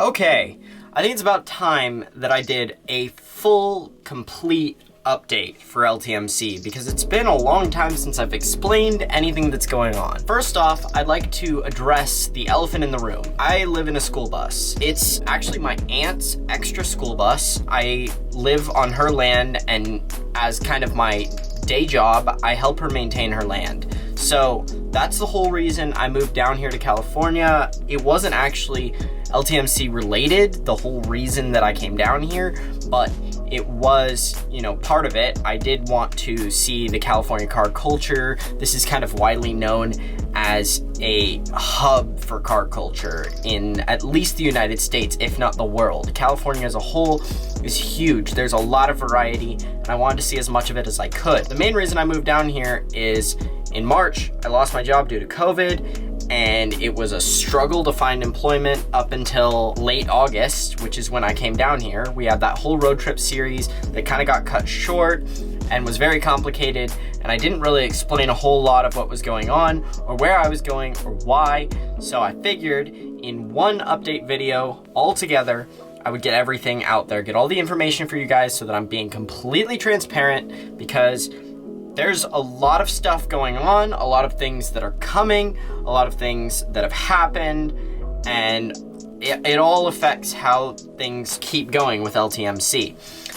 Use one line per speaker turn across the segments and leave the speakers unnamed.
Okay, I think it's about time that I did a full, complete update for LTMC because it's been a long time since I've explained anything that's going on. First off, I'd like to address the elephant in the room. I live in a school bus. It's actually my aunt's extra school bus. I live on her land, and as kind of my day job, I help her maintain her land. So that's the whole reason I moved down here to California. It wasn't actually LTMC related, the whole reason that I came down here, but it was, part of it. I did want to see the California car culture. This is kind of widely known as a hub for car culture in at least the United States, if not the world. California as a whole is huge. There's a lot of variety, and I wanted to see as much of it as I could. The main reason I moved down here is in March, I lost my job due to COVID, and it was a struggle to find employment up until late August, which is when I came down here. We had that whole road trip series that kind of got cut short and was very complicated, and I didn't really explain a whole lot of what was going on or where I was going or why. So I figured in one update video all together, I would get everything out there, get all the information for you guys so that I'm being completely transparent, because there's a lot of stuff going on, a lot of things that are coming, a lot of things that have happened, and it all affects how things keep going with LTMC.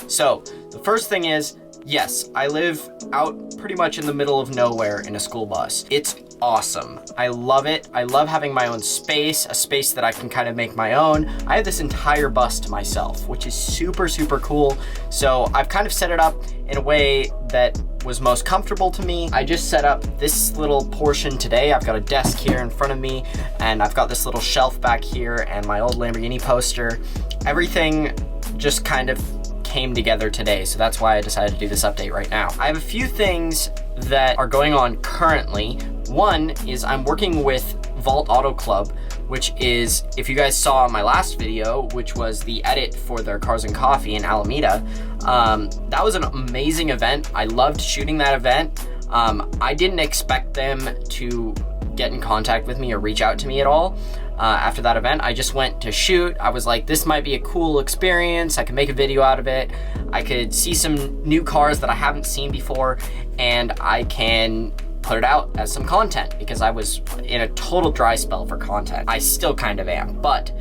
So the first thing is, yes, I live out pretty much in the middle of nowhere in a school bus. It's awesome. I love it. I love having my own space, a space that I can kind of make my own. I have this entire bus to myself, which is super, super cool. So I've kind of set it up in a way that was most comfortable to me. I just set up this little portion today. I've got a desk here in front of me, and I've got this little shelf back here and my old Lamborghini poster. Everything just kind of came together today, so that's why I decided to do this update right now. I have a few things that are going on currently. One is I'm working with Vault Auto Club, which is, if you guys saw my last video, which was the edit for their Cars and Coffee in Alameda, that was an amazing event. I loved shooting that event. I didn't expect them to get in contact with me or reach out to me at all. After that event, I just went to shoot. I was like, this might be a cool experience. I could make a video out of it. I could see some new cars that I haven't seen before, and I can put it out as some content, because I was in a total dry spell for content. I still kind of am, but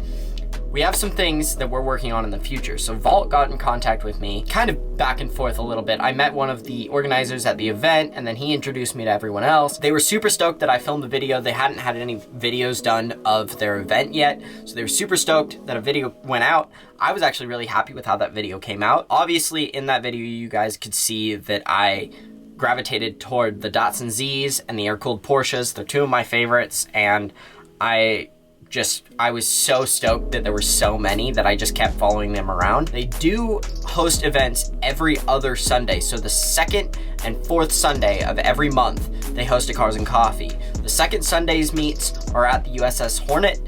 we have some things that we're working on in the future. So Vault got in contact with me, kind of back and forth a little bit. I met one of the organizers at the event, and then he introduced me to everyone else. They were super stoked that I filmed the video. They hadn't had any videos done of their event yet, so they were super stoked that a video went out. I was actually really happy with how that video came out. Obviously, in that video, you guys could see that I gravitated toward the Datsun Zs and the air-cooled Porsches. They're two of my favorites, and I was so stoked that there were so many that I just kept following them around. They do host events every other Sunday. So the second and fourth Sunday of every month, they host a Cars and Coffee. The second Sunday's meets are at the USS Hornet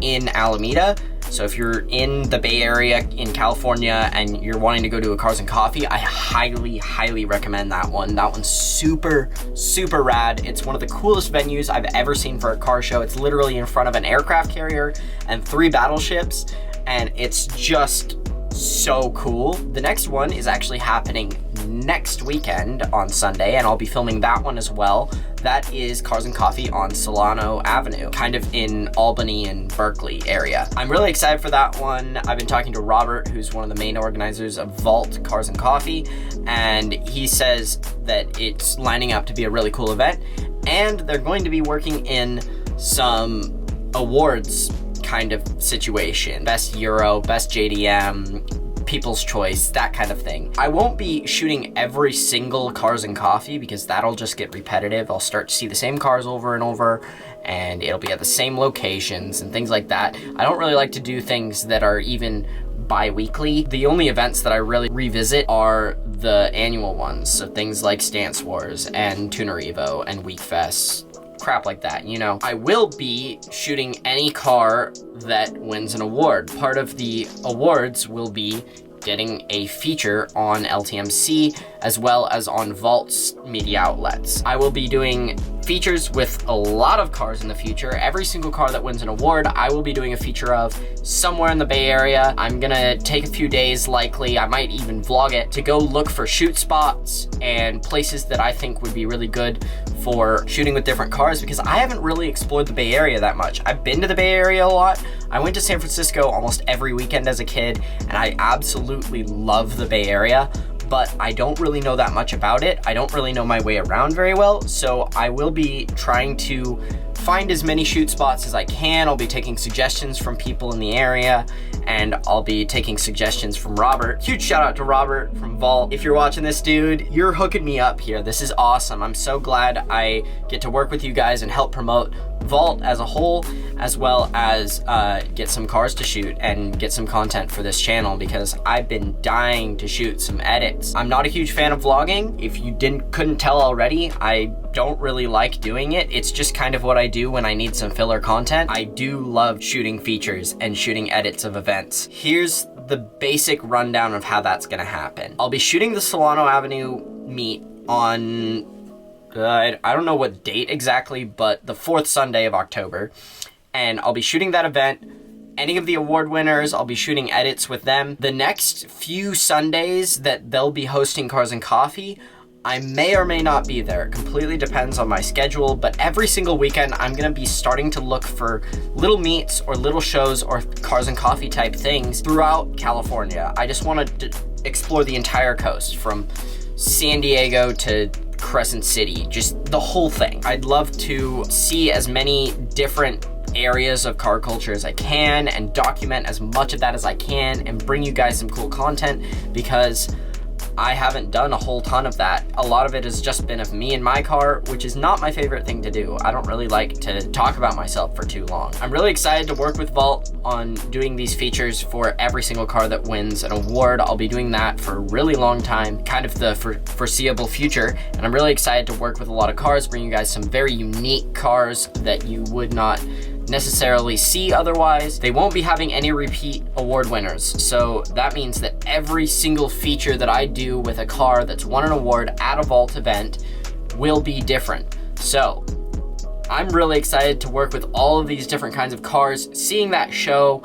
in Alameda. So if you're in the Bay Area in California and you're wanting to go to a Cars and Coffee, I highly, highly recommend that one. That one's super, super rad. It's one of the coolest venues I've ever seen for a car show. It's literally in front of an aircraft carrier and 3 battleships, and it's just so cool. The next one is actually happening next weekend on Sunday, and I'll be filming that one as well. That is Cars and Coffee on Solano Avenue, kind of in Albany and Berkeley area. I'm really excited for that one. I've been talking to Robert, who's one of the main organizers of Vault Cars and Coffee, and he says that it's lining up to be a really cool event, and they're going to be working in some awards kind of situation. Best Euro, best JDM, People's Choice, that kind of thing. I won't be shooting every single Cars and Coffee because that'll just get repetitive. I'll start to see the same cars over and over, and it'll be at the same locations and things like that. I don't really like to do things that are even bi-weekly. The only events that I really revisit are the annual ones, so things like Stance Wars and Tuner Evo and Week Fest, crap like that, I will be shooting any car that wins an award. Part of the awards will be getting a feature on LTMC as well as on Vault's media outlets. I will be doing features with a lot of cars in the future. Every single car that wins an award, I will be doing a feature of somewhere in the Bay Area. I'm gonna take a few days, likely, I might even vlog it, to go look for shoot spots and places that I think would be really good for shooting with different cars, because I haven't really explored the Bay Area that much. I've been to the Bay Area a lot. I went to San Francisco almost every weekend as a kid, and I absolutely love the Bay Area, but I don't really know that much about it. I don't really know my way around very well, so I will be trying to find as many shoot spots as I can. I'll be taking suggestions from people in the area, and I'll be taking suggestions from Robert. Huge shout out to Robert from Vault. If you're watching this, dude, you're hooking me up here. This is awesome. I'm so glad I get to work with you guys and help promote Vault as a whole, as well as get some cars to shoot and get some content for this channel, because I've been dying to shoot some edits. I'm not a huge fan of vlogging. If you couldn't tell already, I don't really like doing it. It's just kind of what I do when I need some filler content. I do love shooting features and shooting edits of events. Here's the basic rundown of how that's gonna happen. I'll be shooting the Solano Avenue meet on, I don't know what date exactly, but the 4th Sunday of October. And I'll be shooting that event. Any of the award winners, I'll be shooting edits with them. The next few Sundays that they'll be hosting Cars and Coffee, I may or may not be there. It completely depends on my schedule, but every single weekend I'm gonna be starting to look for little meets or little shows or Cars and Coffee type things throughout California. I just wanna explore the entire coast, from San Diego to Crescent City, just the whole thing. I'd love to see as many different areas of car culture as I can and document as much of that as I can and bring you guys some cool content, because I haven't done a whole ton of that. A lot of it has just been of me and my car, which is not my favorite thing to do. I don't really like to talk about myself for too long. I'm really excited to work with Vault on doing these features for every single car that wins an award. I'll be doing that for a really long time, kind of the foreseeable future. And I'm really excited to work with a lot of cars, bring you guys some very unique cars that you would not necessarily see otherwise. They won't be having any repeat award winners, so that means that every single feature that I do with a car that's won an award at a Vault event will be different. So I'm really excited to work with all of these different kinds of cars. Seeing that show,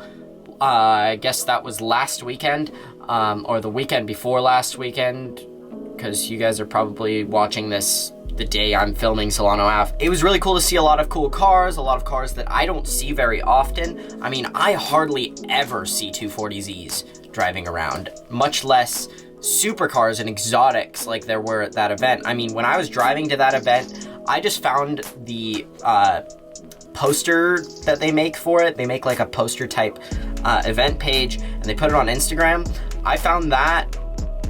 I guess that was last weekend, or the weekend before last weekend, because you guys are probably watching this the day I'm filming Solano Ave. It was really cool to see a lot of cool cars, a lot of cars that I don't see very often. I mean, I hardly ever see 240Zs driving around, much less supercars and exotics like there were at that event. I mean, when I was driving to that event, I just found the poster that they make for it. They make like a poster type event page, and they put it on Instagram. I found that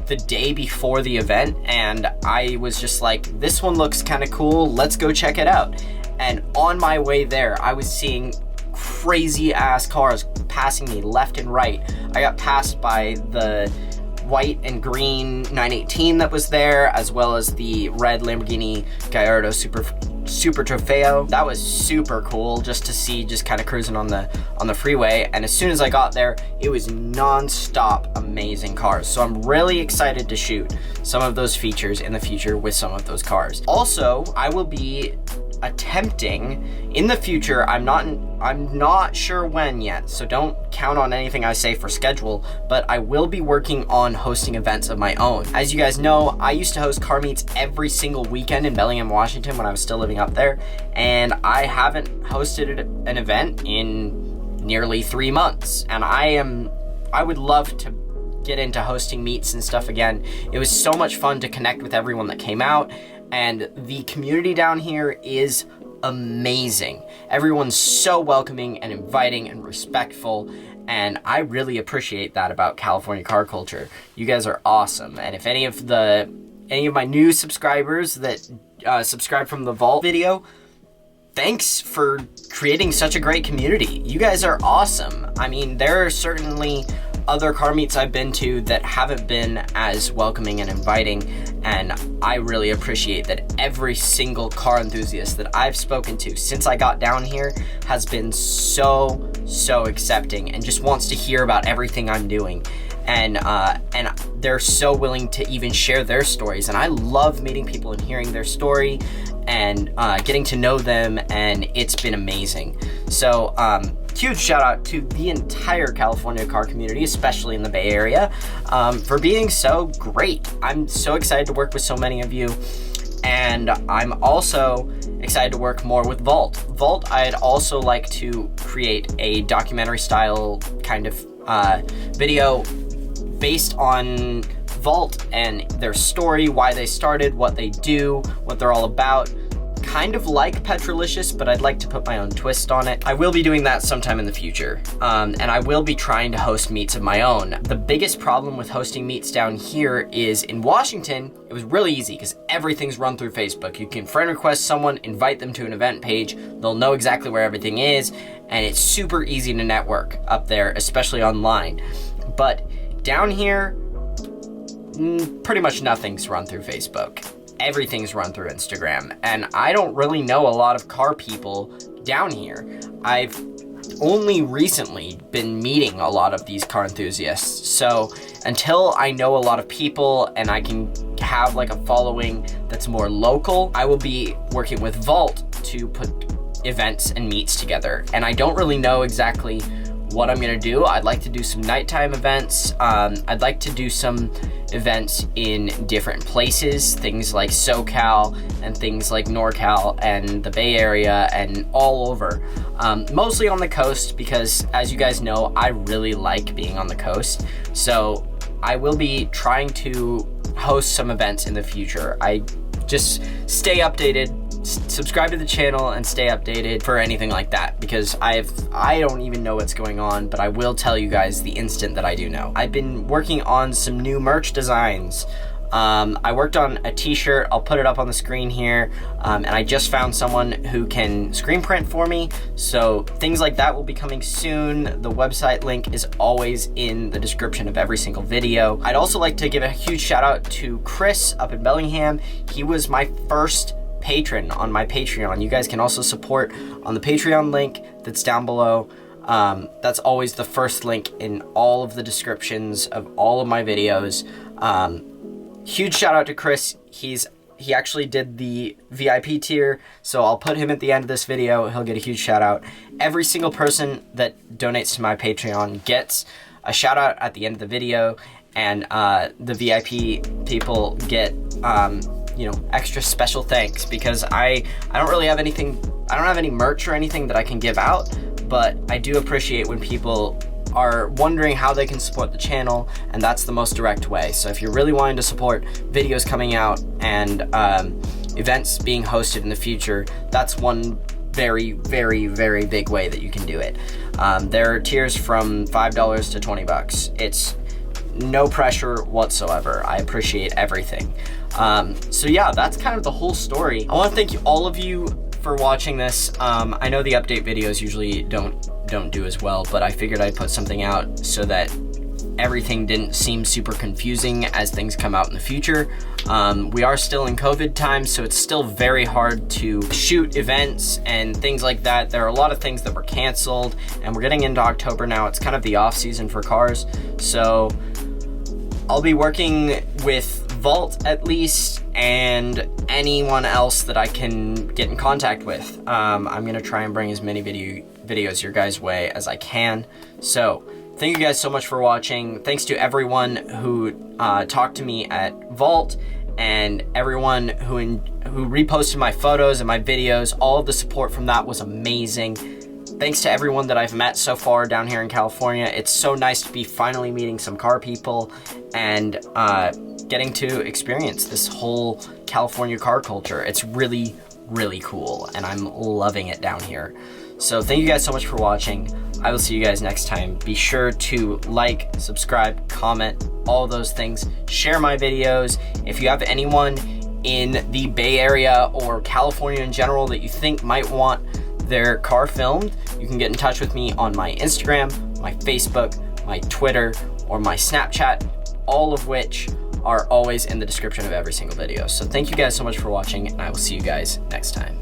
the day before the event, and I was just like, this one looks kind of cool, let's go check it out. And on my way there, I was seeing crazy ass cars passing me left and right. I got passed by the white and green 918 that was there, as well as the red Lamborghini Gallardo Super Trofeo. That was super cool just to see, just kind of cruising on the freeway. And as soon as I got there, it was non-stop amazing cars. So I'm really excited to shoot some of those features in the future with some of those cars. Also, I will be attempting in the future, I'm not sure when yet, so don't count on anything I say for schedule, but I will be working on hosting events of my own. As you guys know, I used to host car meets every single weekend in Bellingham, Washington when I was still living up there, and I haven't hosted an event in nearly 3 months, and I would love to get into hosting meets and stuff again. It was so much fun to connect with everyone that came out, and the community down here is amazing. Everyone's so welcoming and inviting and respectful, and I really appreciate that about California car culture. You guys are awesome, and if any of my new subscribers that subscribe from the Vault video, thanks for creating such a great community. You guys are awesome. I mean, there are certainly other car meets I've been to that haven't been as welcoming and inviting, and I really appreciate that every single car enthusiast that I've spoken to since I got down here has been so so accepting and just wants to hear about everything I'm doing. And they're so willing to even share their stories. And I love meeting people and hearing their story and getting to know them, and it's been amazing. So huge shout out to the entire California car community, especially in the Bay Area, for being so great. I'm so excited to work with so many of you. And I'm also excited to work more with Vault. Vault, I'd also like to create a documentary style kind of video based on Vault and their story, why they started, what they do, what they're all about. Kind of like Petrolicious, but I'd like to put my own twist on it. I will be doing that sometime in the future. And I will be trying to host meets of my own. The biggest problem with hosting meets down here is in Washington, it was really easy because everything's run through Facebook. You can friend request someone, invite them to an event page. They'll know exactly where everything is, and it's super easy to network up there, especially online. But down here, pretty much nothing's run through Facebook. Everything's run through Instagram, and I don't really know a lot of car people down here. I've only recently been meeting a lot of these car enthusiasts, so until I know a lot of people and I can have like a following that's more local, I will be working with Vault to put events and meets together. And I don't really know exactly what I'm gonna do. I'd like to do some nighttime events. I'd like to do some events in different places, things like SoCal and things like NorCal and the Bay Area and all over. Mostly on the coast because, as you guys know, I really like being on the coast. So I will be trying to host some events in the future. I just stay updated. Subscribe to the channel and stay updated for anything like that, because I don't even know what's going on, but I will tell you guys the instant that I do know. I've been working on some new merch designs. I worked on a t-shirt. I'll put it up on the screen here, and I just found someone who can screen print for me, so things like that will be coming soon. The website link is always in the description of every single video. I'd also like to give a huge shout out to Chris up in Bellingham. He was my first patron on my Patreon. You guys can also support on the Patreon link that's down below. That's always the first link in all of the descriptions of all of my videos. Huge shout out to Chris. He actually did the VIP tier, so I'll put him at the end of this video. He'll get a huge shout out. Every single person that donates to my Patreon gets a shout out at the end of the video, and the VIP people get extra special thanks, because I don't really have anything. I don't have any merch or anything that I can give out, but I do appreciate when people are wondering how they can support the channel, and that's the most direct way. So if you're really wanting to support videos coming out and events being hosted in the future, that's one very, very, very big way that you can do it. There are tiers from $5 to $20. It's no pressure whatsoever. I appreciate everything. So yeah, that's kind of the whole story. I want to thank you, all of you, for watching this. I know the update videos usually don't do as well, but I figured I'd put something out so that everything didn't seem super confusing as things come out in the future. We are still in COVID times, so it's still very hard to shoot events and things like that. There are a lot of things that were canceled, and we're getting into October now. It's kind of the off season for cars, so I'll be working with Vault at least, and anyone else that I can get in contact with. I'm gonna try and bring as many videos your guys' way as I can. So thank you guys so much for watching. Thanks to everyone who talked to me at Vault, and everyone who reposted my photos and my videos. All of the support from that was amazing. Thanks to everyone that I've met so far down here in California. It's so nice to be finally meeting some car people and getting to experience this whole California car culture. It's really, really cool, and I'm loving it down here. So thank you guys so much for watching. I will see you guys next time. Be sure to like, subscribe, comment, all those things. Share my videos. If you have anyone in the Bay Area or California in general that you think might want their car filmed, you can get in touch with me on my Instagram, my Facebook, my Twitter, or my Snapchat, all of which are always in the description of every single video. So thank you guys so much for watching, and I will see you guys next time.